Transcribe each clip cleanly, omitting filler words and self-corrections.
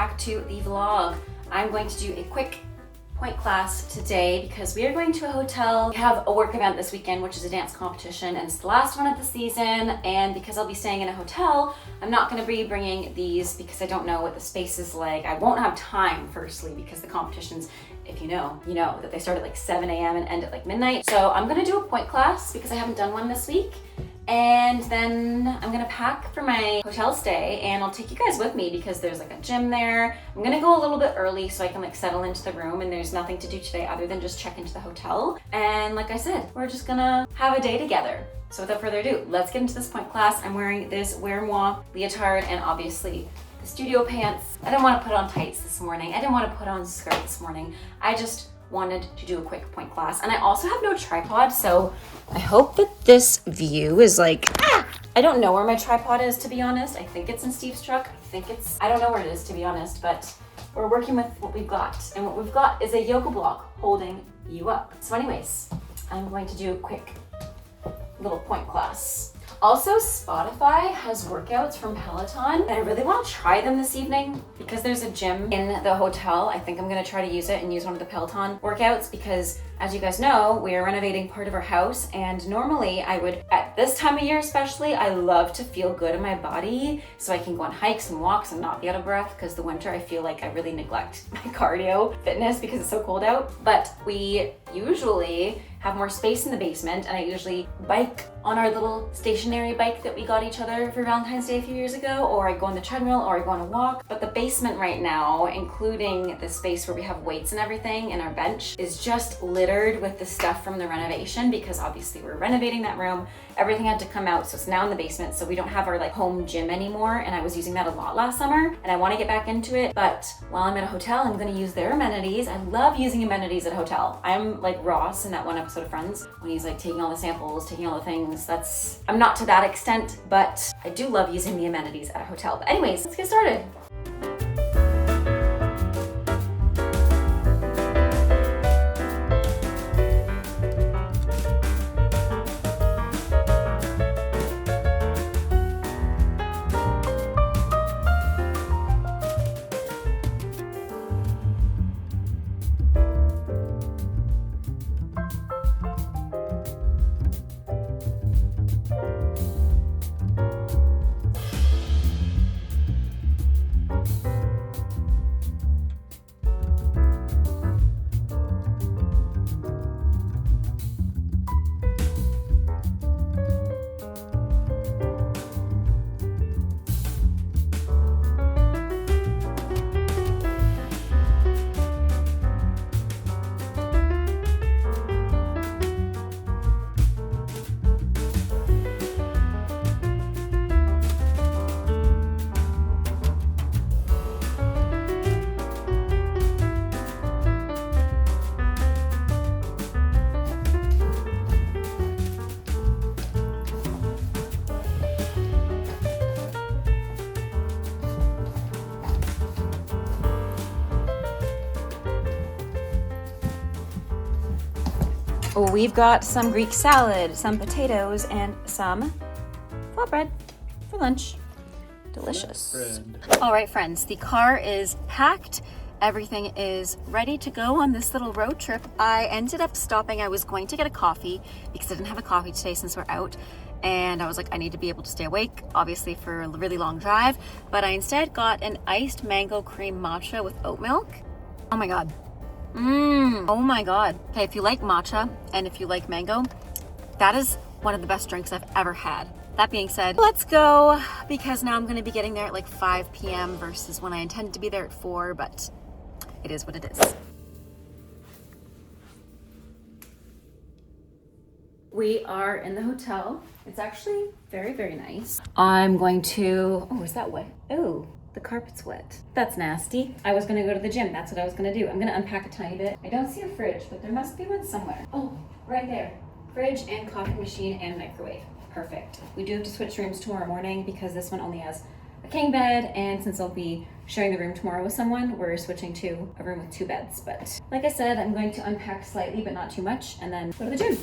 back to the vlog. I'm going to do a quick point class today because we are going to a hotel. We have a work event this weekend, which is a dance competition, and it's the last one of the season. And because I'll be staying in a hotel, I'm not going to be bringing these because I don't know what the space is like. I won't have time, firstly, because the competitions, if you know that they start at like 7 a.m. and end at like midnight. So I'm going to do a point class because I haven't done one this week. And then I'm gonna pack for my hotel stay, and I'll take you guys with me because there's like a gym there. I'm gonna go a little bit early so I can like settle into the room, and there's nothing to do today other than just check into the hotel. And like I said, we're just gonna have a day together. So without further ado, let's get into this point class. I'm wearing this Wear Moi leotard and obviously the studio pants. I didn't want to put on tights this morning. I didn't want to put on a skirt this morning. I just wanted to do a quick point class, and I also have no tripod, so I hope that this view is like, I don't know where my tripod is, to be honest. I think it's in Steve's truck. I don't know where it is, to be honest, but we're working with what we've got, and what we've got is a yoga block holding you up. So anyways, I'm going to do a quick little point class. Also, Spotify has workouts from Peloton, and I really want to try them this evening because there's a gym in the hotel. I think I'm going to try to use it and use one of the Peloton workouts because, as you guys know, we are renovating part of our house, and normally I would, at this time of year especially, I love to feel good in my body so I can go on hikes and walks and not be out of breath, because the winter I feel like I really neglect my cardio fitness because it's so cold out. But we usually have more space in the basement, and I usually bike on our little stationary bike that we got each other for Valentine's Day a few years ago, or I go on the treadmill, or I go on a walk. But the basement right now, including the space where we have weights and everything and our bench, is just littered with the stuff from the renovation because obviously we're renovating that room. Everything had to come out, so it's now in the basement, so we don't have our like home gym anymore, and I was using that a lot last summer, and I want to get back into it. But while I'm at a hotel, I'm going to use their amenities. I love using amenities at a hotel. I'm like Ross in that one episode of Friends when he's like taking all the samples, taking all the things. I'm not to that extent, but I do love using the amenities at a hotel. But anyways, let's get started. We've got some Greek salad, some potatoes, and some flatbread for lunch. Delicious. All right, friends, the car is packed. Everything is ready to go on this little road trip. I ended up stopping. I was going to get a coffee because I didn't have a coffee today since we're out. And I was like, I need to be able to stay awake, obviously, for a really long drive. But I instead got an iced mango cream matcha with oat milk. Oh my God. Oh my God. Okay, if you like matcha and if you like mango, that is one of the best drinks I've ever had. That being said, let's go, because now I'm going to be getting there at like 5 p.m. versus when I intended to be there at 4, but it is what it is. We are in the hotel. It's actually very, very nice. I'm going to, oh, is that wet? Oh. The carpet's wet. That's nasty. I was gonna go to the gym. That's what I was gonna do. I'm gonna unpack a tiny bit. I don't see a fridge, but there must be one somewhere. Oh, right there. Fridge and coffee machine and microwave. Perfect. We do have to switch rooms tomorrow morning because this one only has a king bed, and since I'll be sharing the room tomorrow with someone, we're switching to a room with 2 beds. But like I said, I'm going to unpack slightly, but not too much, and then go to the gym.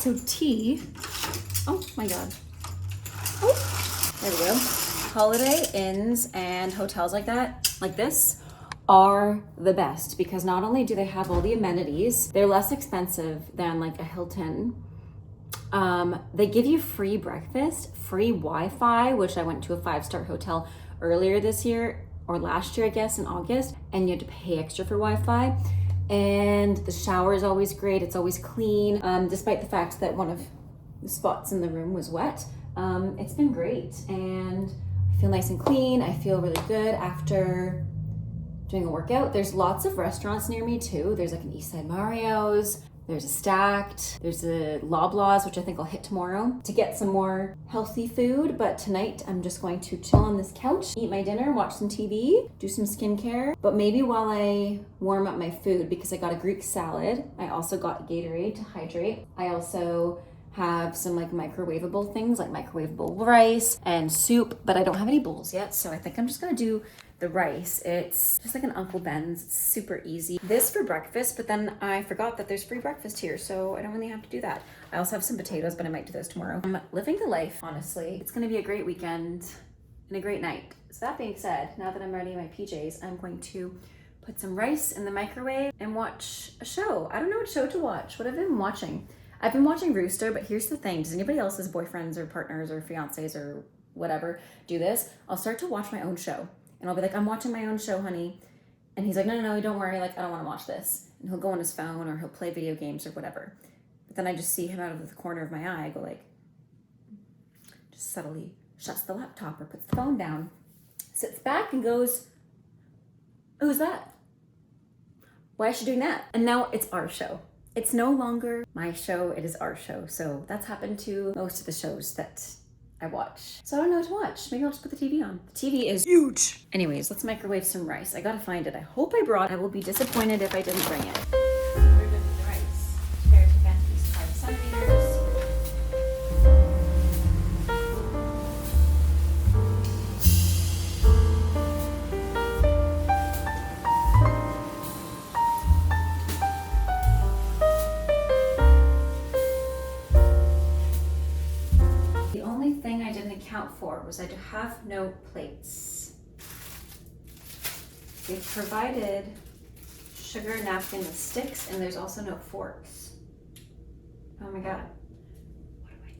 So tea, oh my God. Oh, there we go. Holiday Inns and hotels like that, like this, are the best because not only do they have all the amenities, they're less expensive than like a Hilton. They give you free breakfast, free Wi-Fi, which I went to a 5-star hotel earlier this year, or last year, I guess, in August, and you had to pay extra for Wi-Fi. And the shower is always great. It's always clean, despite the fact that one of the spots in the room was wet. It's been great, and I feel nice and clean. I feel really good after doing a workout. There's lots of restaurants near me too. There's like an Eastside Mario's, there's a Stacked, there's a Loblaws, which I think I'll hit tomorrow to get some more healthy food. But tonight I'm just going to chill on this couch, eat my dinner, watch some TV, do some skincare. But maybe while I warm up my food, because I got a Greek salad, I also got Gatorade to hydrate. I also have some like microwavable things like microwavable rice and soup, but I don't have any bowls yet. So I think I'm just gonna do the rice. It's just like an Uncle Ben's. It's super easy. This for breakfast, but then I forgot that there's free breakfast here, so I don't really have to do that. I also have some potatoes, but I might do those tomorrow. I'm living the life, honestly. It's gonna be a great weekend and a great night. So that being said, now that I'm ready in my PJs, I'm going to put some rice in the microwave and watch a show. I don't know what show to watch. What have I been watching? I've been watching Rooster, but here's the thing. Does anybody else's boyfriends or partners or fiancés or whatever do this? I'll start to watch my own show. And I'll be like, I'm watching my own show, honey. And he's like, no, don't worry. Like, I don't want to watch this. And he'll go on his phone or he'll play video games or whatever. But then I just see him out of the corner of my eye. I go like, just subtly shuts the laptop or puts the phone down, sits back and goes, who's that? Why is she doing that? And now it's our show. It's no longer my show, it is our show. So that's happened to most of the shows that I watch. So I don't know what to watch. Maybe I'll just put the TV on. The TV is huge. Anyways, let's microwave some rice. I gotta find it. I hope I brought it. I will be disappointed if I didn't bring it. We're good with the rice. Carrots again, these 5 centimeters. For was I to have no plates. They've provided sugar napkin with sticks, and there's also no forks. Oh my God, what do I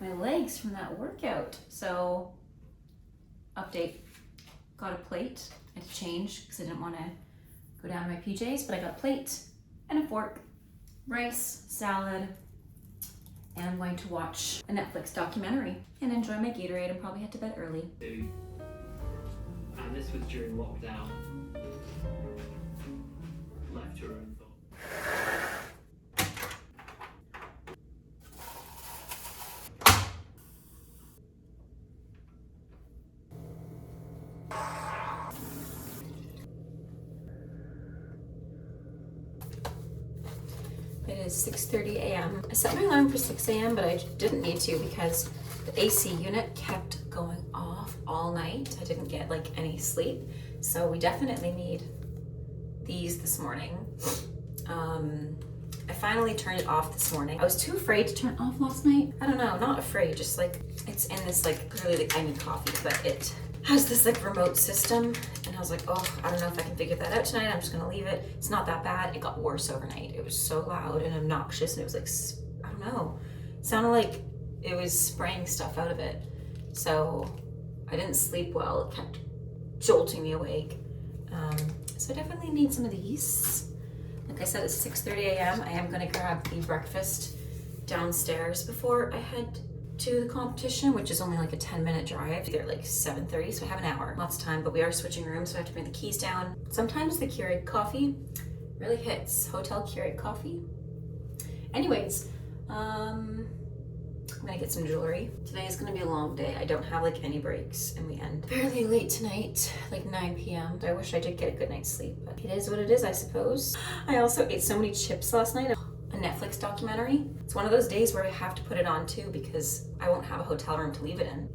do? My legs from that workout. So, update, got a plate. I had to change because I didn't want to go down my PJs, but I got a plate and a fork, rice, salad, and I'm going to watch a Netflix documentary and enjoy my Gatorade and probably head to bed early. And this was during lockdown. Left to her own It is 6:30 a.m. I set my alarm for 6 a.m., but I didn't need to because the AC unit kept going off all night. I didn't get like any sleep. So we definitely need these this morning. I finally turned it off this morning. I was too afraid to turn it off last night. I don't know, not afraid, just like it's in this like, clearly like I need coffee, but it has this like remote system. And I was like, oh, I don't know if I can figure that out tonight. I'm just gonna leave it. It's not that bad. It got worse overnight. It was so loud and obnoxious, and it was like, I don't know. It sounded like it was spraying stuff out of it. So I didn't sleep well. It kept jolting me awake. So I definitely need some of these. Like I said, it's 6:30 a.m. I am gonna grab the breakfast downstairs before I head to the competition, which is only like a 10-minute drive. They're like 7:30, so I have an hour. Lots of time, but we are switching rooms, so I have to bring the keys down. Sometimes the Keurig coffee really hits. Hotel Keurig coffee. Anyways, I'm gonna get some jewelry. Today is gonna be a long day. I don't have like any breaks, and we end fairly late tonight, like 9 p.m. I wish I did get a good night's sleep, but it is what it is, I suppose. I also ate so many chips last night. A Netflix documentary. It's one of those days where I have to put it on too because I won't have a hotel room to leave it in.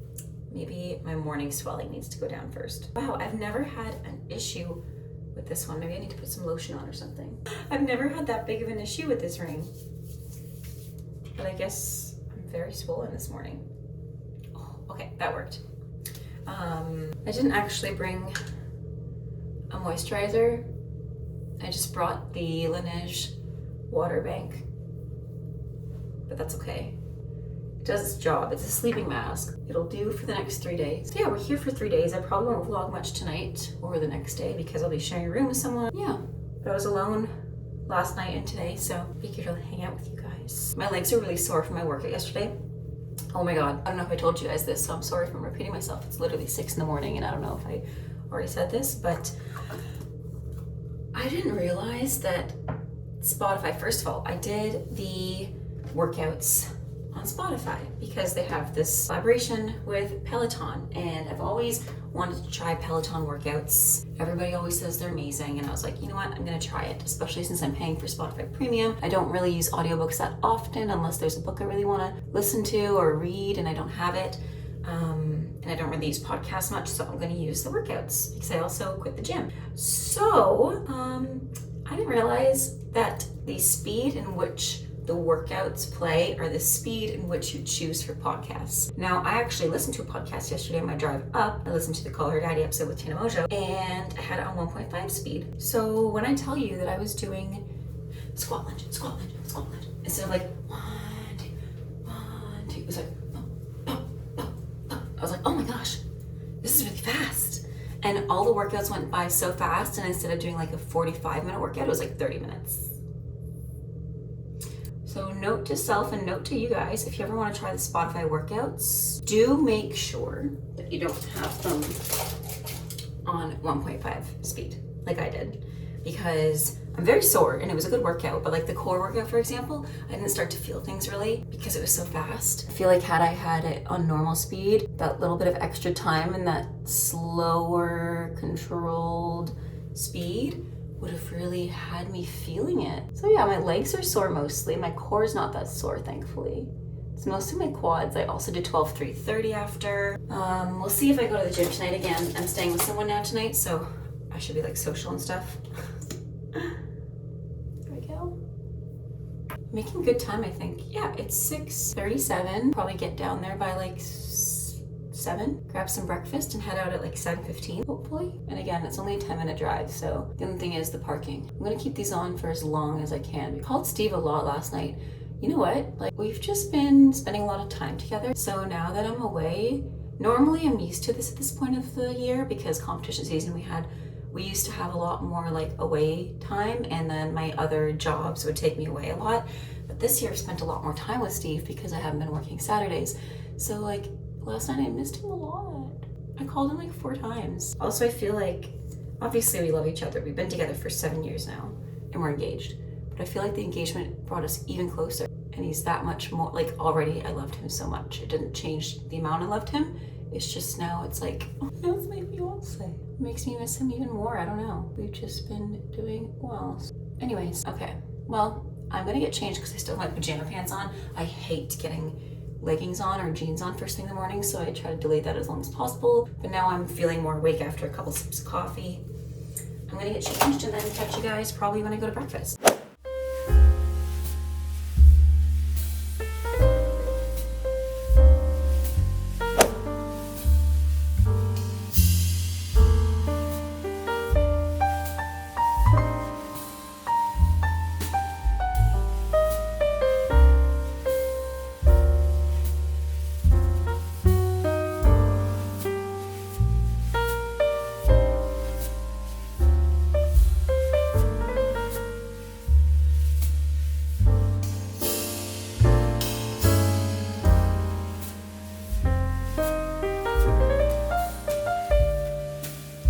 Maybe my morning swelling needs to go down first. Wow, I've never had an issue with this one. Maybe I need to put some lotion on or something. I've never had that big of an issue with this ring. But I guess I'm very swollen this morning. Oh, okay, that worked. I didn't actually bring a moisturizer. I just brought the Laneige water bank. But that's okay. It does its job. It's a sleeping mask. It'll do for the next 3 days. So yeah, we're here for 3 days. I probably won't vlog much tonight or the next day because I'll be sharing a room with someone. Yeah, but I was alone last night and today, so figured I'll hang out with you guys. My legs are really sore from my workout yesterday. Oh my God, I don't know if I told you guys this, so I'm sorry if I'm repeating myself. It's literally 6 in the morning and I don't know if I already said this, but I didn't realize that Spotify, first of all, I did the workouts on Spotify because they have this collaboration with Peloton, and I've always wanted to try Peloton workouts. Everybody always says they're amazing, and I was like, you know what, I'm gonna try it, especially since I'm paying for Spotify Premium. I don't really use audiobooks that often unless there's a book I really want to listen to or read and I don't have it. And I don't really use podcasts much, so I'm gonna use the workouts because I also quit the gym. So I didn't realize that the speed in which the workouts play are the speed in which you choose for podcasts. Now, I actually listened to a podcast yesterday on my drive up. I listened to the Call Her Daddy episode with Tina Mojo, and I had it on 1.5 speed. So when I tell you that I was doing squat lunge, instead of like 1, 2, 1, 2, it was like, I was like, oh my gosh, this is really fast. And all the workouts went by so fast, and instead of doing like a 45-minute workout, it was like 30 minutes. So note to self and note to you guys, if you ever want to try the Spotify workouts, do make sure that you don't have them on 1.5 speed like I did, because I'm very sore and it was a good workout, but like the core workout, for example, I didn't start to feel things really because it was so fast. I feel like had I had it on normal speed, that little bit of extra time and that slower controlled speed would have really had me feeling it. So yeah, my legs are sore mostly. My core is not that sore, thankfully. It's mostly my quads. I also did 12-3-30 after. We'll see if I go to the gym tonight again. I'm staying with someone now tonight, so I should be like social and stuff. There we go. Making good time, I think. Yeah, it's 6:37. Probably get down there by like 7, grab some breakfast and head out at like 7:15, hopefully. And again, it's only a 10-minute drive, so the only thing is the parking. I'm gonna keep these on for as long as I can. We called Steve a lot last night. You know what? Like, we've just been spending a lot of time together. So now that I'm away, normally I'm used to this at this point of the year because competition season we used to have a lot more like away time, and then my other jobs would take me away a lot. But this year I've spent a lot more time with Steve because I haven't been working Saturdays. So like, last night I missed him a lot. I called him like 4 times. Also, I feel like, obviously we love each other. We've been together for 7 years now and we're engaged. But I feel like the engagement brought us even closer, and he's that much more, like already I loved him so much. It didn't change the amount I loved him. It's just now it's like, oh, that's my fiance. It makes me miss him even more. I don't know. We've just been doing well. Anyways, okay. Well, I'm gonna get changed because I still have my pajama pants on. I hate getting leggings on or jeans on first thing in the morning, so I try to delay that as long as possible. But now I'm feeling more awake after a couple sips of coffee. I'm gonna get changed and then catch you guys probably when I go to breakfast.